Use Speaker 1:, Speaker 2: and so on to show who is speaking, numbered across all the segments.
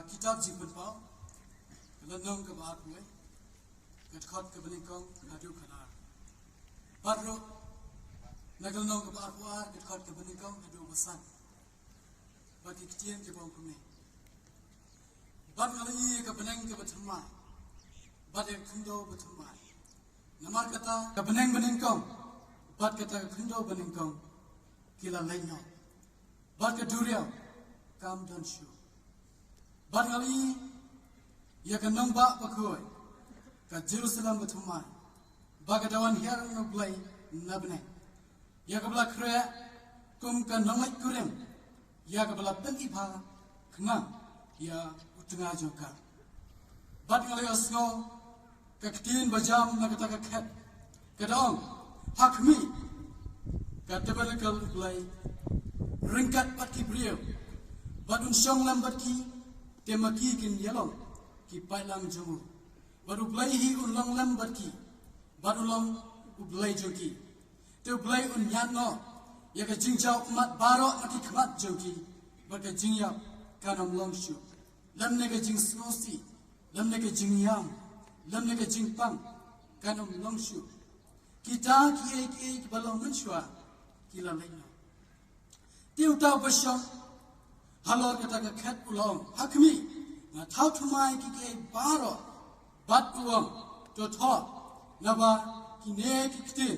Speaker 1: kitab jipun pau landong ke baat muai ketkot ke beningkong hadu khanar padro nagalnong ke baat war ketkot ke beningkong hadu besan bagi ketian ke bawang kumi bad ngali ke beneng ke bethamai bad ek khindo bethamai namar kata ke beneng beningkong bad kata ke khindo beningkong kila lainyo bad ke duriau kam dan shu bad ngali ya ke nong ba bakoi ka Jerusalem bethamai bagadawan hiar no blai nabne ya ke bla krea kum ka nongai kurem ya ke bla pen iba kena ya utengah joka bad ngali asno ka ketin bajam na kata ka khat kadong hakmi ka tabalakal blai ringkat pat ki brio badun syong lam bat ki temaki kin yalong ki pailang jongu badu blai hi un long lam bat ki badu long u blai joki te blai un yan no ya ka jingjau mat baro aki khamat joki ba ka jingya kanam long shu lam ne ka jing snosi lam ne ka jing yam lam ne ka jing pang kanam long shu kita ki balong mun shwa ki lam lai no tiu ta bashong halor kata ka khat ulong hakmi na thau thumai ki ke baro bat uang to tho na ba ki ne ki kte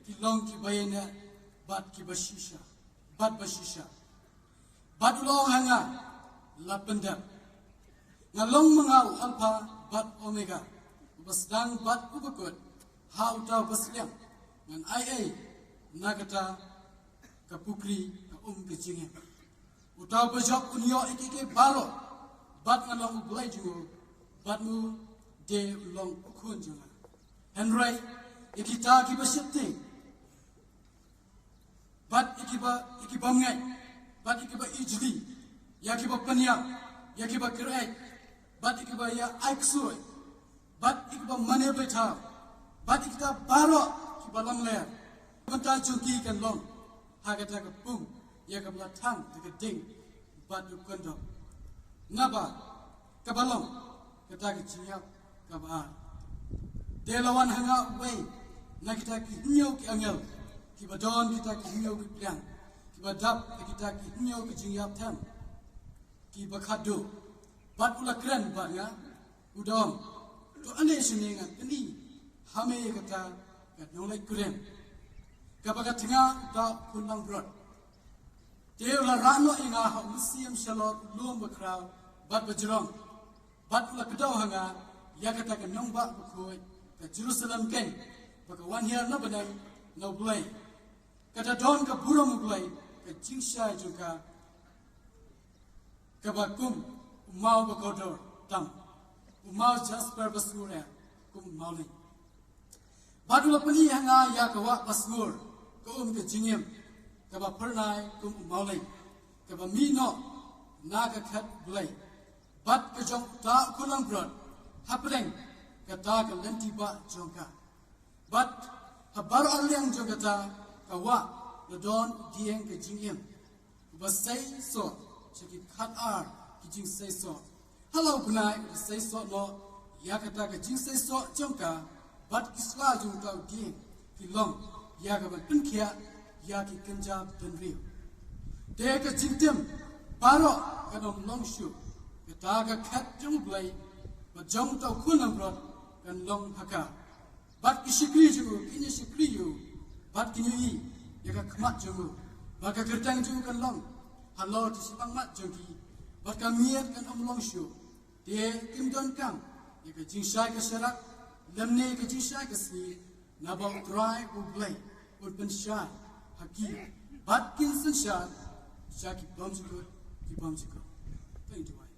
Speaker 1: ki long ki bayena bat ki bashisha bat bashisha bat ulong hanga lapenda na long mangau alpha bat omega basdang bat ubakut how ta basliam ngan ai na kata ka pukri ka ke jinge utaw bajak unyo ikike baro bat ngalong blai ju bat mu de long khun ju henry ikita ki bashite bat ikiba ngai bat ikiba ijli ya kiba panya ya kiba krai bat ikiba ya aiksoi bat ikiba mane betha bat ikita baro kiba lamle banta chuki kan long hagata ka pum ya ka blatang ke ding bat du kondo naba ka balong kata ke chiap ka ba de lawan hanga wei na kita ki nyau ki angel ki badon kita ki nyau ki piang ki badap kita ki nyau ki jingyap tham ki bakhado bat ula kran ba ya udom to ane sininga ni hame kata ka nolai kurem ka baga thinga da kunang brot Teo la rano inga ha museum shalot lum bakraw bat bajrong bat la kedaw hanga ya kata ke nong ba khoi ka Jerusalem ken baka wan here na banang no blai kata don ka buram blai ka jingsha juga ka bakum umau bakodor tam umau jasper basura kum mauli badula pani hanga ya ka wa basur ko ke jingem kaba pernai kum maulai kaba mino naga khat blai bat ke jong ta kulang brot hapreng kata ke lenti ba jongka bat habar alyang jongata kawa ledon dieng ke jingem basai so chiki khat ar ki jing sai so hello bunai sai so no ya kata ke jing sai so jongka bat kisla jong ta dieng ki long ya ka ban pinkhia ya ki kenjab dan rio deka jingtem baro kanom long shu kata ka khat jong blai ba jong tau kunam rot kan long haka bat ki shikri ju kini shikri yu bat kini yi ya ka khmat ju ba ka kertang ju kan long halo ti sibang mat jogi bat ka miet kan om long shu de kim don kam ya ka jing shai ka sharak lamne ka jing shai ka si na ba utrai u blai ut ben shai haki bat kin san shan shaki bamjiko ki bamjiko thank you